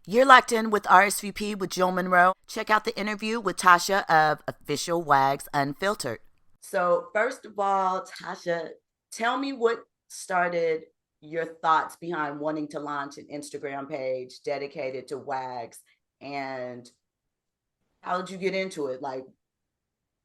You're locked in with RSVP with Jill Monroe. Check out the interview with Tasha of Official WAGS Unfiltered. So, first of all, Tasha, tell me what started your thoughts behind wanting to launch an Instagram page dedicated to WAGs, and how did you get into it? Like,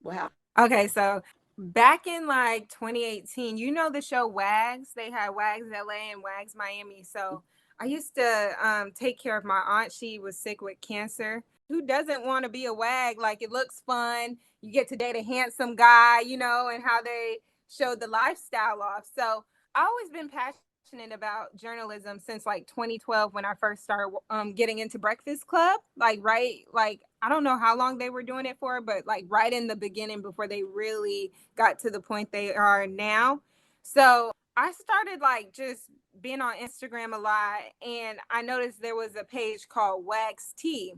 what happened? Okay, so back in like 2018, you know the show WAGS? They had WAGS LA and WAGS Miami. So I used to take care of my aunt. She was sick with cancer. Who doesn't want to be a WAG? Like it looks fun. You get to date a handsome guy, and how they showed the lifestyle off. So I always been passionate about journalism since like 2012 when I first started getting into Breakfast Club. Like I don't know how long they were doing it for, but like right in the beginning before they really got to the point they are now. So I started like just being on Instagram a lot, and I noticed there was a page called Wax Tea.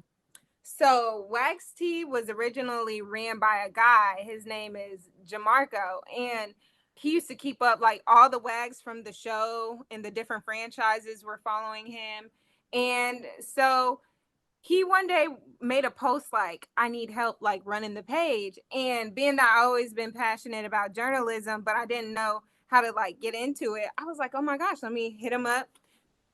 So Wax Tea was originally ran by a guy. His name is Jamarco, and he used to keep up like all the wags from the show, and the different franchises were following him. And so he one day made a post like, I need help like running the page. And being that I always been passionate about journalism, but I didn't know how to like get into it, I was like, oh my gosh, let me hit him up.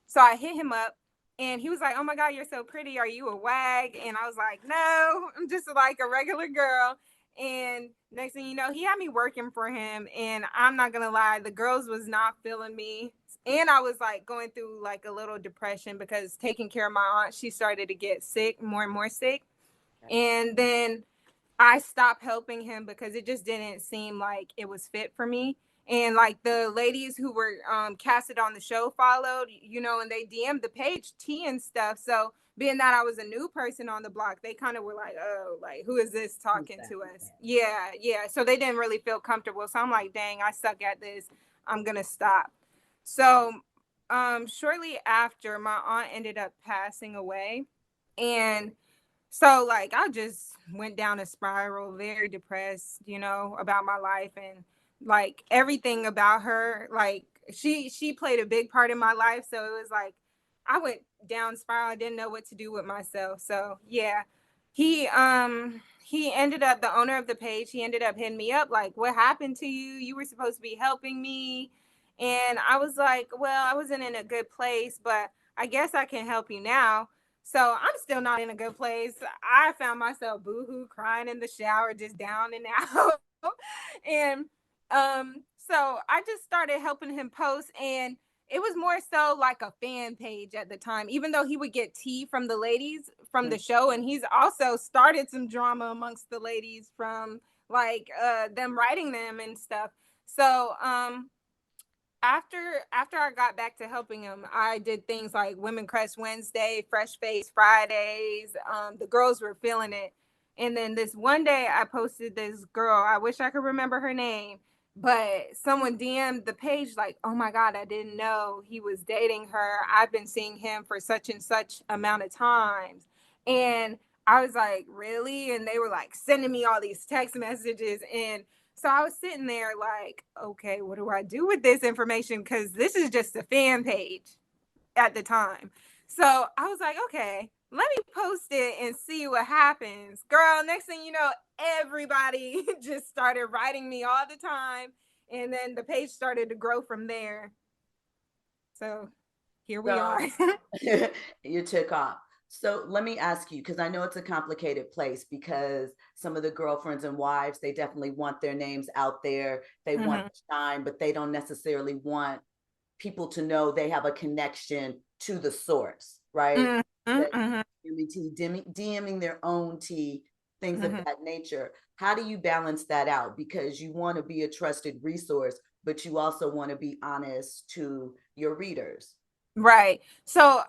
So I hit him up, and he was like, oh my God, you're so pretty. Are you a wag? And I was like, no, I'm just like a regular girl. And next thing you know, he had me working for him. And I'm not going to lie, the girls was not feeling me. And I was like going through like a little depression because taking care of my aunt, she started to get sick, more and more sick. And then I stopped helping him because it just didn't seem like it was fit for me. And like the ladies who were casted on the show followed, and they DM'd the page T and stuff. So being that I was a new person on the block, they kind of were like, oh, like who is this talking to us? Yeah, yeah. So they didn't really feel comfortable. So I'm like, dang, I suck at this. I'm gonna stop. So shortly after, my aunt ended up passing away. And so like I just went down a spiral, very depressed, about my life, and like everything about her. Like she played a big part in my life. So it was like I went down spiral. I didn't know what to do with myself. So yeah. He ended up, the owner of the page, he ended up hitting me up like, what happened to you? You were supposed to be helping me. And I was like, well, I wasn't in a good place, but I guess I can help you now. So I'm still not in a good place. I found myself boohoo crying in the shower, just down and out. And so I just started helping him post, and it was more so like a fan page at the time, even though he would get tea from the ladies from the show. And he's also started some drama amongst the ladies from like them writing them and stuff. So after I got back to helping him, I did things like Women Crush Wednesday, Fresh Face Fridays. The girls were feeling it. And then this one day I posted this girl, I wish I could remember her name, but someone DM'd the page like, oh my God, I didn't know he was dating her. I've been seeing him for such and such amount of times. And I was like, really? And they were like sending me all these text messages. And so I was sitting there like, okay, what do I do with this information? Because this is just a fan page at the time. So I was like, okay, let me post it and see what happens. Girl, next thing you know, everybody just started writing me all the time. And then the page started to grow from there. So here we So are. you took off. So let me ask you, because I know it's a complicated place because some of the girlfriends and wives, they definitely want their names out there. They want Mm-hmm. to shine, but they don't necessarily want people to know they have a connection to the source, right? Mm-hmm. That Mm-hmm. DMing their own tea, things of Mm-hmm. that nature. How do you balance that out? Because you want to be a trusted resource, but you also want to be honest to your readers. Right. So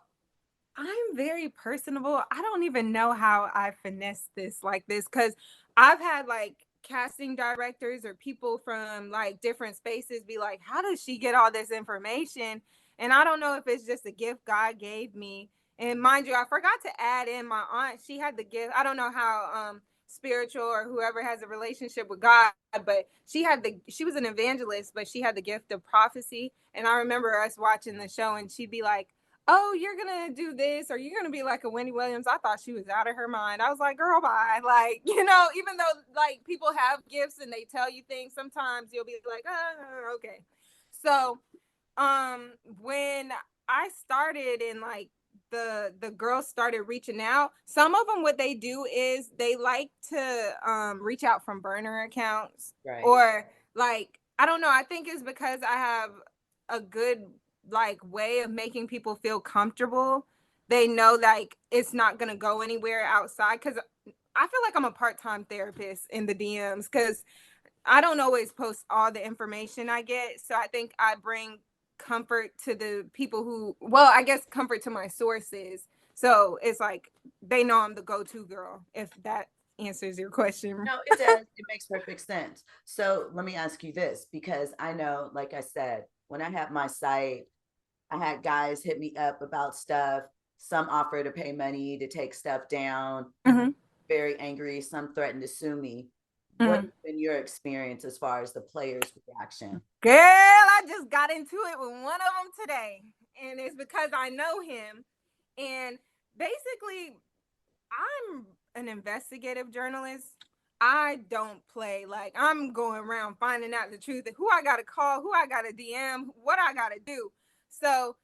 I'm very personable. I don't even know how I finesse this like this because I've had like casting directors or people from like different spaces be like, how does she get all this information? And I don't know if it's just a gift God gave me. And mind you, I forgot to add in my aunt. She had the gift. I don't know how spiritual or whoever has a relationship with God, but she was an evangelist, but she had the gift of prophecy. And I remember us watching the show, and she'd be like, oh, you're gonna do this, or you're gonna be like a Wendy Williams. I thought she was out of her mind. I was like, girl, bye. Like, even though like people have gifts and they tell you things, sometimes you'll be like, okay. So, when I started and like the girls started reaching out, some of them what they do is they like to reach out from burner accounts, Right. or like I don't know, I think it's because I have a good like way of making people feel comfortable. They know like it's not gonna go anywhere outside, because I feel like I'm a part-time therapist in the DMs, because I don't always post all the information I get. So I think I bring comfort to the people who, well, I guess comfort to my sources. So it's like they know I'm the go-to girl, if that answers your question. No, it does. It makes perfect sense. So let me ask you this, because I know, like I said, when I had my site, I had guys hit me up about stuff. Some offer to pay money to take stuff down, Mm-hmm. very angry. Some threatened to sue me. What Mm-hmm. has been your experience as far as the players' reaction? Girl, I just got into it with one of them today. And it's because I know him. And basically, I'm an investigative journalist. I don't play. Like, I'm going around finding out the truth, who I got to call, who I got to DM, what I got to do. So,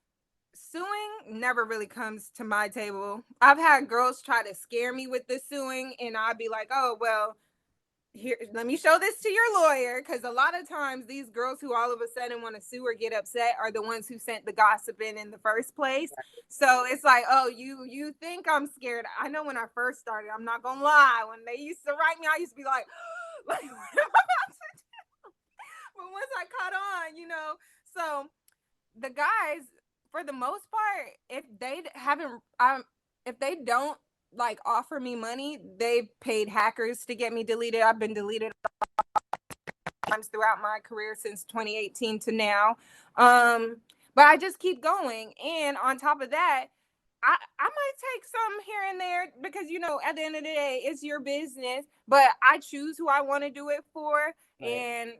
suing never really comes to my table. I've had girls try to scare me with the suing, and I'd be like, oh, well, here, let me show this to your lawyer, because a lot of times these girls who all of a sudden want to sue or get upset are the ones who sent the gossip in the first place. So it's like, oh, you think I'm scared? I know when I first started, I'm not gonna lie, when they used to write me, I used to be like, like, what am I about to do? But once I caught on, so the guys, for the most part, if they haven't if they don't like offer me money, they've paid hackers to get me deleted. I've been deleted times throughout my career since 2018 to now. But I just keep going. And on top of that, I might take some here and there, because at the end of the day, it's your business. But I choose who I want to do it for. Right.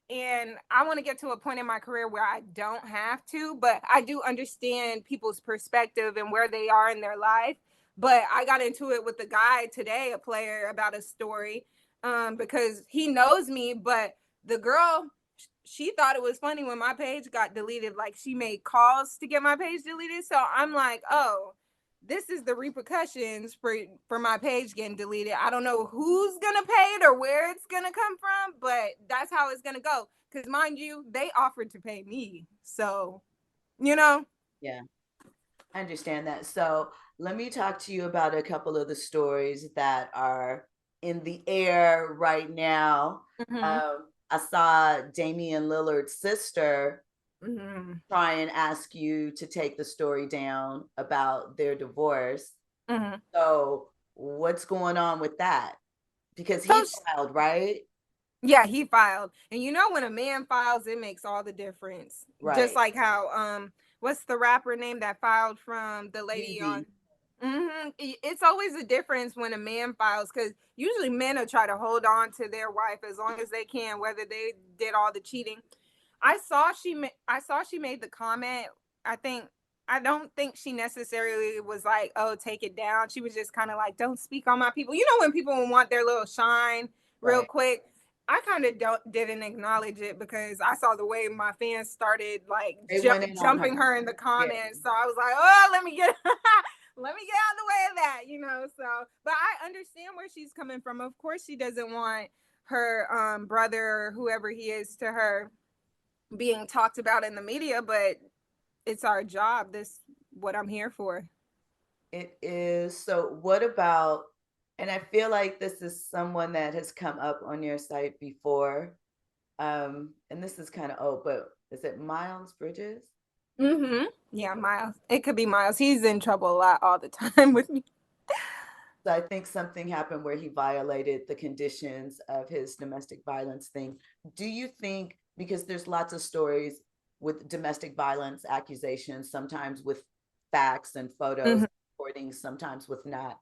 And I want to get to a point in my career where I don't have to, but I do understand people's perspective and where they are in their life. But I got into it with a guy today, a player, about a story, because he knows me, but the girl, she thought it was funny when my page got deleted. Like, she made calls to get my page deleted. So I'm like, oh, this is the repercussions for my page getting deleted. I don't know who's gonna pay it or where it's gonna come from, but that's how it's gonna go. Because mind you, they offered to pay me. So, you know. Yeah, I understand that. So let me talk to you about a couple of the stories that are in the air right now. Mm-hmm. I saw Damian Lillard's sister Mm-hmm. try and ask you to take the story down about their divorce. Mm-hmm. So what's going on with that? Because So he filed, right? yeah, he filed. And when a man files, it makes all the difference. Just Right. like how what's the rapper name that filed from the lady on. Easy. It's always a difference when a man files, because usually men will try to hold on to their wife as long as they can, whether they did all the cheating. I saw she made the comment. I think I don't think she necessarily was like, "Oh, take it down." She was just kind of like, "Don't speak on my people." When people want their little shine real Right. quick. I kind of didn't acknowledge it, because I saw the way my fans started like They went in on her. jumping her in the Yeah. comments. So I was like, "Oh, let me get let me get out of the way of that." So, but I understand where she's coming from. Of course, she doesn't want her brother or whoever he is to her being talked about in the media, but it's our job. This what I'm here for. It is. So what about, and I feel like this is someone that has come up on your site before. And this is kind of old, but is it Miles Bridges? Mm-hmm. Yeah, Miles. It could be Miles. He's in trouble a lot all the time with me. So I think something happened where he violated the conditions of his domestic violence thing. Do you think, because there's lots of stories with domestic violence accusations, sometimes with facts and photos, Mm-hmm. recordings, sometimes with not.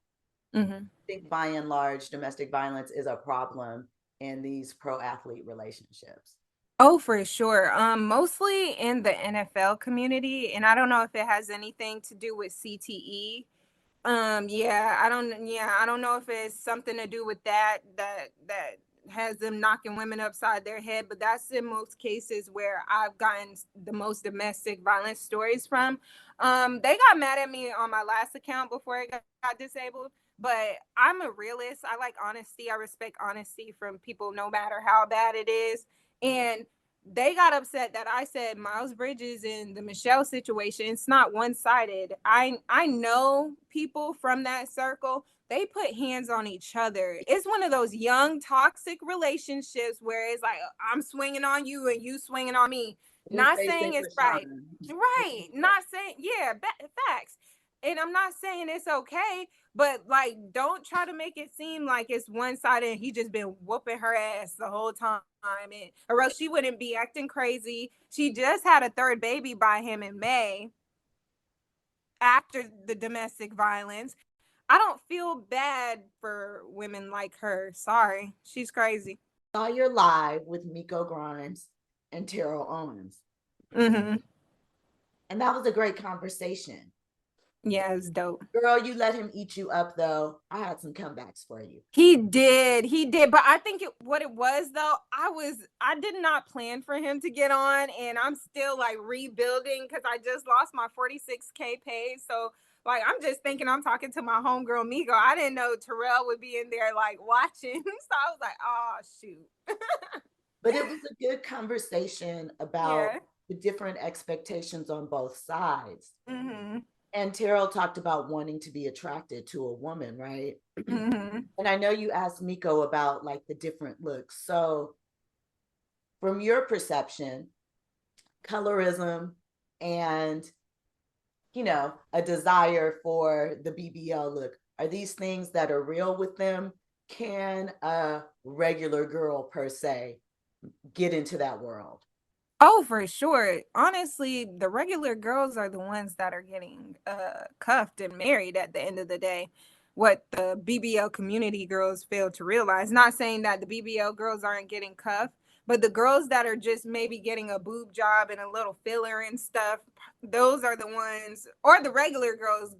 Mm-hmm. I think by and large, domestic violence is a problem in these pro athlete relationships. Oh, for sure. Mostly in the NFL community, and I don't know if it has anything to do with CTE. Yeah, I don't know if it's something to do with that has them knocking women upside their head, but that's in most cases where I've gotten the most domestic violence stories from. They got mad at me on my last account before it got disabled, but I'm a realist. I like honesty. I respect honesty from people no matter how bad it is. And they got upset that I said Miles Bridges in the Michelle situation. It's not one sided. I know people from that circle. They put hands on each other. It's one of those young toxic relationships where it's like I'm swinging on you and you swinging on me. Who Not faced saying it it's for right, Sean? right. Not saying yeah, facts. And I'm not saying it's okay, but like don't try to make it seem like it's one sided and he just been whooping her ass the whole time, and or else she wouldn't be acting crazy. She just had a third baby by him in May after the domestic violence. I don't feel bad for women like her. Sorry, she's crazy. Saw your live with Miko Grimes and Terrell Owens. Mm-hmm. And that was a great conversation. Yeah, it's dope. Girl, you let him eat you up though. I had some comebacks for you. He did. But I think what it was though, I did not plan for him to get on, and I'm still like rebuilding because I just lost my 46K page. So like I'm just thinking I'm talking to my homegirl Migo. I didn't know Terrell would be in there like watching. So I was like, oh shoot. But it was a good conversation about Yeah. the different expectations on both sides. Mm-hmm. And Terrell talked about wanting to be attracted to a woman, right? Mm-hmm. And I know you asked Miko about like the different looks. So, from your perception, colorism and, a desire for the BBL look, are these things that are real with them? Can a regular girl, per se, get into that world? Oh, for sure. Honestly, the regular girls are the ones that are getting cuffed and married at the end of the day. What the BBL community girls fail to realize. Not saying that the BBL girls aren't getting cuffed, but the girls that are just maybe getting a boob job and a little filler and stuff, those are the ones, or the regular girls,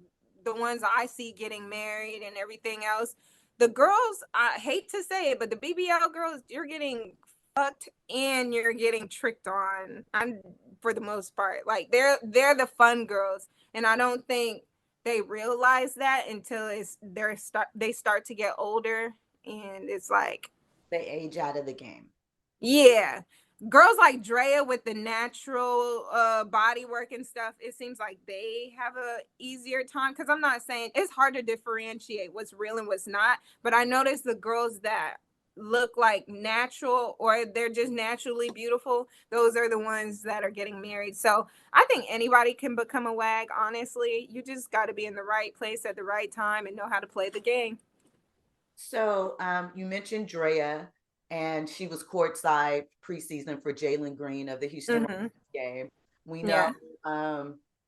the ones I see getting married and everything else. The girls, I hate to say it, but the BBL girls, you're getting fucked and you're getting tricked on. I'm for the most part. Like they're the fun girls. And I don't think they realize that until they start to get older, and it's like They age out of the game. yeah. Girls like Drea with the natural body work and stuff, it seems like they have a easier time, because I'm not saying it's hard to differentiate what's real and what's not, but I notice the girls that look like natural or they're just naturally beautiful, those are the ones that are getting married. So I think anybody can become a WAG, honestly. You just got to be in the right place at the right time and know how to play the game. So you mentioned Drea, and she was courtside preseason for Jalen Green of the Houston Mm-hmm. Rockets game. We know Yeah.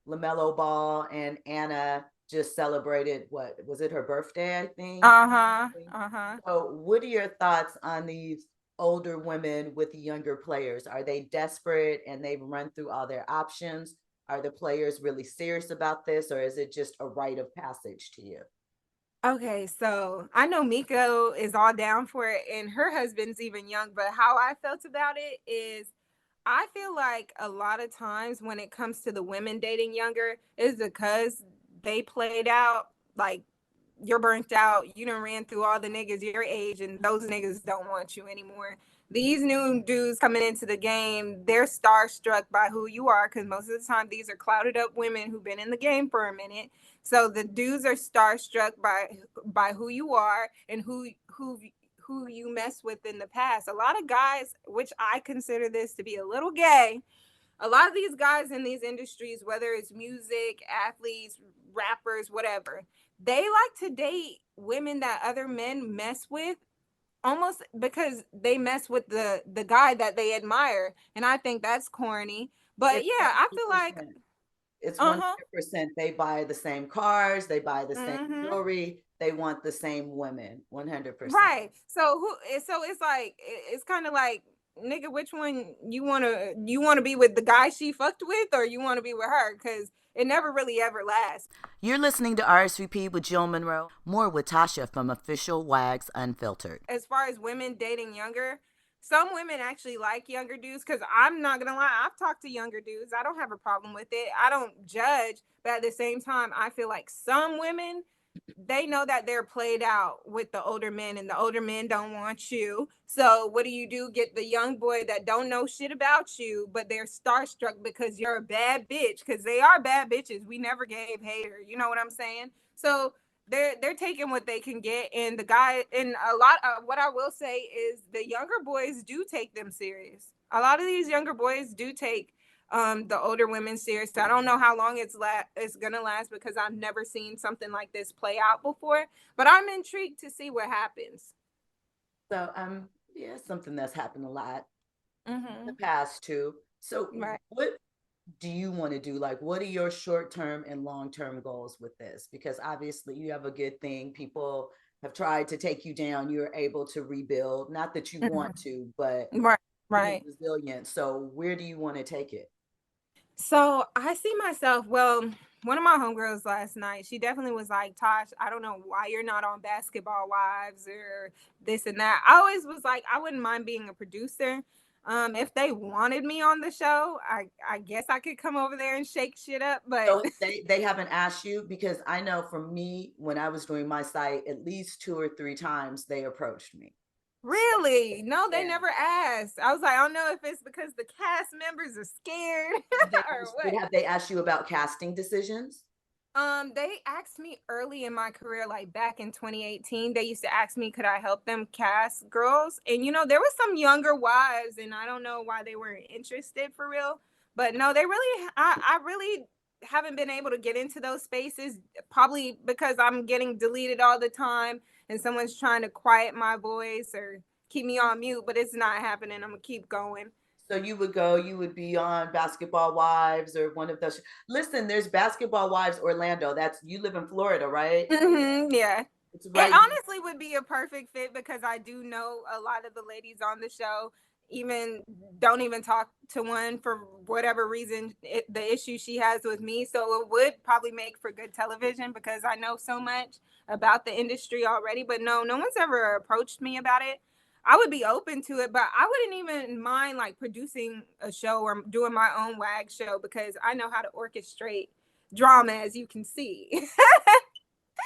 LaMelo Ball and Anna just celebrated, what was it, her birthday, I think? Uh-huh. Uh-huh. So, what are your thoughts on these older women with younger players? Are they desperate and they've run through all their options? Are the players really serious about this, or is it just a rite of passage to you? Okay, so I know Miko is all down for it, and her husband's even young. But how I felt about it is, I feel like a lot of times when it comes to the women dating younger, is because they played out like you're burnt out. You done ran through all the niggas your age, and those niggas don't want you anymore. These new dudes coming into the game, they're starstruck by who you are, because most of the time these are clouded up women who've been in the game for a minute. So the dudes are starstruck by who you are and who you mess with in the past. A lot of guys, which I consider this to be a little gay, a lot of these guys in these industries, whether it's music, athletes, rappers, whatever, they like to date women that other men mess with, almost because they mess with the guy that they admire, and I think that's corny. But It's yeah, I feel like 100%. It's uh-huh. 100%. They buy the same cars, they buy the same Mm-hmm. jewelry, they want the same women. 100%. Right. So it's like it's kind of like nigga, which one you wanna be with, the guy she fucked with, or you wanna be with her? Because it never really ever lasts. You're listening to RSVP with Jill Monroe. More with Tasha from Official WAGS Unfiltered. As far as women dating younger, some women actually like younger dudes, because I'm not gonna lie, I've talked to younger dudes. I don't have a problem with it. I don't judge, but at the same time, I feel like some women, they know that they're played out with the older men, and the older men don't want you. So what do? Get the young boy that don't know shit about you, but they're starstruck because you're a bad bitch, because they are bad bitches. We never gave hater. You know what I'm saying? So they're taking what they can get, and the guy, and a lot of what I will say is the younger boys do take them serious. A lot of these younger boys do take the older women serious. I don't know how long it's gonna last, because I've never seen something like this play out before, but I'm intrigued to see what happens. So yeah, something that's happened a lot in the Mm-hmm. past too. So Right. what do you want to do? Like, what are your short-term and long-term goals with this? Because obviously you have a good thing. People have tried to take you down. You're able to rebuild. Not that you want Mm-hmm. to, but Right. being Right. resilient. So where do you want to take it? So I see myself, well, one of my homegirls last night, she definitely was like, Tosh, I don't know why you're not on Basketball Wives or this and that. I always was like, I wouldn't mind being a producer. If they wanted me on the show, I guess I could come over there and shake shit up. But So they haven't asked you, because I know for me, when I was doing my site, at least 2 or 3 times they approached me. really, no, they Yeah. never asked. I was like, I don't know if it's because the cast members are scared or what. Have they asked you about casting decisions? They asked me early in my career, like back in 2018. They used to ask me, could I help them cast girls? And there was some younger wives, and I don't know why they weren't interested for real. But no, they really, I really haven't been able to get into those spaces, probably because I'm getting deleted all the time, and someone's trying to quiet my voice or keep me on mute, but it's not happening. I'm gonna keep going. So you would be on Basketball Wives or one of those. Listen, there's Basketball Wives Orlando. That's, you live in Florida, right? Yeah. It's It right. honestly would be a perfect fit, because I do know a lot of the ladies on the show. Even don't even talk to one for whatever reason, the issue she has with me. So it would probably make for good television, because I know so much about the industry already. But no, no one's ever approached me about it. I would be open to it, but I wouldn't even mind like producing a show or doing my own WAG show, because I know how to orchestrate drama, as you can see.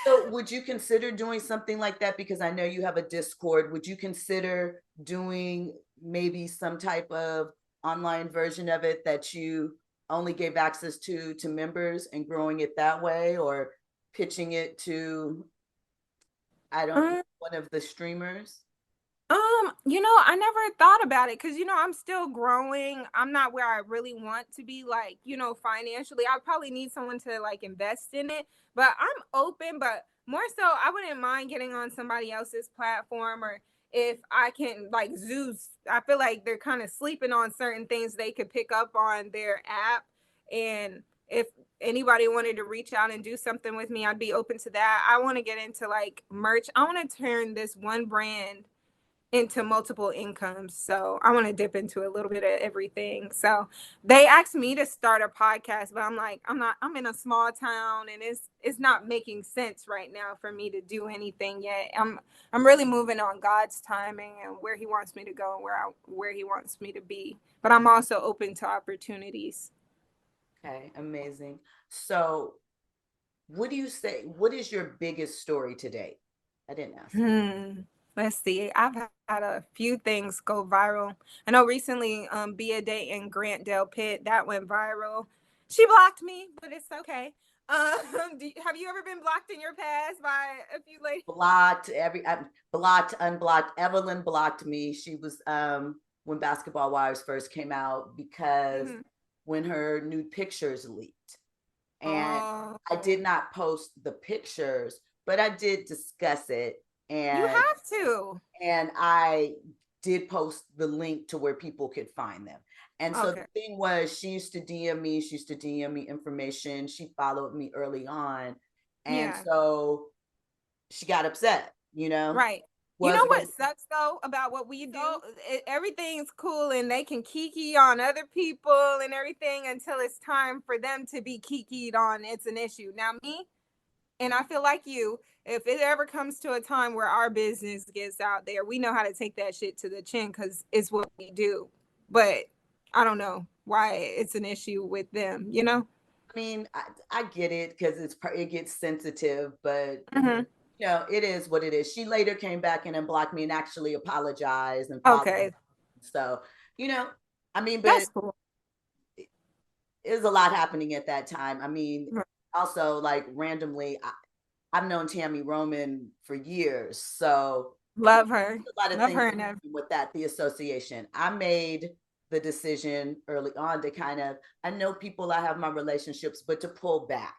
So would you consider doing something like that? Because I know you have a Discord. Would you consider doing maybe some type of online version of it that you only gave access to members, and growing it that way, or pitching it to, I don't know, Um, one of the streamers? I never thought about it, because I'm still growing. I'm not where I really want to be, like, financially. I probably need someone to like invest in it, but I'm open, but more so I wouldn't mind getting on somebody else's platform, or if I can, like Zeus, I feel like they're kind of sleeping on certain things they could pick up on their app. And if anybody wanted to reach out and do something with me, I'd be open to that. I want to get into like merch. I want to turn this one brand into multiple incomes. So I want to dip into a little bit of everything. So they asked me to start a podcast, but I'm like, I'm in a small town, and it's not making sense right now for me to do anything yet. I'm really moving on God's timing and where he wants me to go, and where he wants me to be. But I'm also open to opportunities. Okay, amazing. So what do you say? What is your biggest story to date? I didn't ask that. Let's see. I've had a few things go viral. I know recently, Be a Day and Grant Del Pitt, that went viral. She blocked me, but it's okay. Have you ever been blocked in your past by a few ladies? Blocked blocked, unblocked. Evelyn blocked me. She was when Basketball Wives first came out, because Mhm. when her nude pictures leaked, and Oh, I did not post the pictures, but I did discuss it, you and have to. I did post the link to where people could find them. And so the Okay. thing was, she used to DM me, she used to DM me information. She followed me early on. And Yeah. so she got upset, Right. You know was what sucks though about what we do? Everything's cool and they can kiki on other people and everything until it's time for them to be kikied on. It's an issue. Now, me, and I feel like you, if it ever comes to a time where our business gets out there, we know how to take that shit to the chin because it's what we do. But I don't know why it's an issue with them, you know? I mean, I get it because it gets sensitive, but Mm-hmm. it is what it is. She later came back in and blocked me and actually apologized and followed. Okay, So, you know, I mean, but that's cool. there's a lot happening at that time. I mean, also like randomly, I've known Tammy Roman for years, so Love her. a lot of Love things her and everything. with that. The association, I made the decision early on to kind of, I know people I have my relationships, but to pull back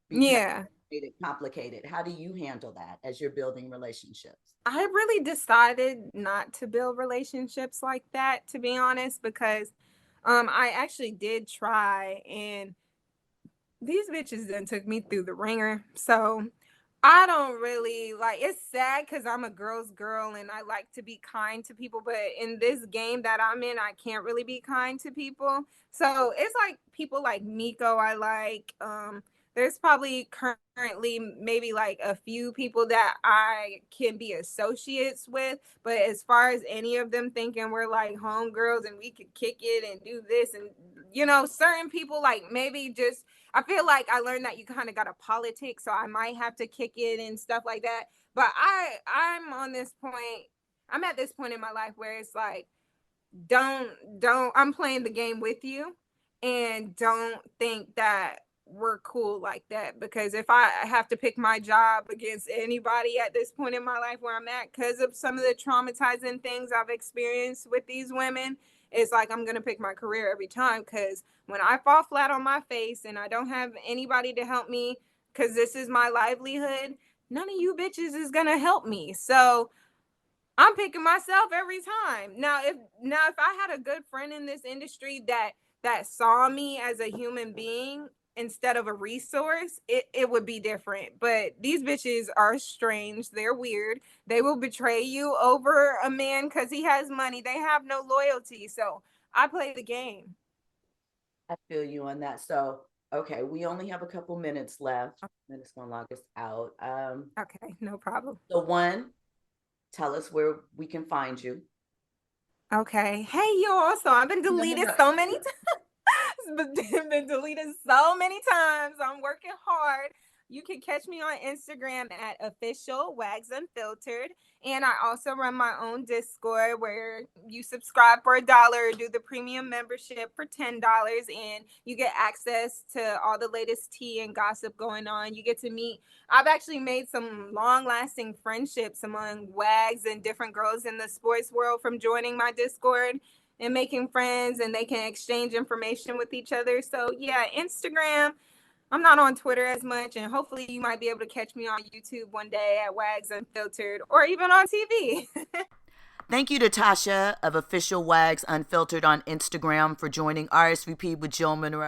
because Yeah. it made it complicated. How do you handle that as you're building relationships? I really decided not to build relationships like that, to be honest, because I actually did try, and these bitches then took me through the ringer. So I don't really like, it's sad because I'm a girl's girl and I like to be kind to people, but in this game that I'm in, I can't really be kind to people. So it's like people like Miko I like. There's probably currently maybe like a few people that I can be associates with, but as far as any of them thinking we're like homegirls and we could kick it and do this and certain people like maybe just I feel like I learned that you kind of got to politic, so I might have to kick it and stuff like that. But I'm on this point. I'm at this point in my life where it's like, don't. I'm playing the game with you, and don't think that we're cool like that. Because if I have to pick my job against anybody at this point in my life where I'm at, because of some of the traumatizing things I've experienced with these women, it's like I'm gonna pick my career every time. Because when I fall flat on my face and I don't have anybody to help me, because this is my livelihood, none of you bitches is gonna help me. So I'm picking myself every time. Now if I had a good friend in this industry that saw me as a human being instead of a resource, it would be different. But these bitches are strange. They're weird. They will betray you over a man because he has money. They have no loyalty. So I play the game. I feel you on that. So, okay, we only have a couple minutes left. Then it's gonna log us out. Okay, no problem. So one, tell us where we can find you. Okay. Hey y'all. So I've been No, no, deleted no. so many but been deleted so many times. I'm working hard. You can catch me on Instagram at official wags unfiltered. And I also run my own Discord where you subscribe for $1, do the premium membership for $10, and you get access to all the latest tea and gossip going on. You get to meet, I've actually made some long lasting friendships among wags and different girls in the sports world from joining my Discord and making friends, and they can exchange information with each other. So yeah, Instagram. I'm not on Twitter as much, and hopefully you might be able to catch me on YouTube one day at Wags Unfiltered or even on TV. Thank you to Tasha of Official Wags Unfiltered on Instagram for joining RSVP with Jill Monroe.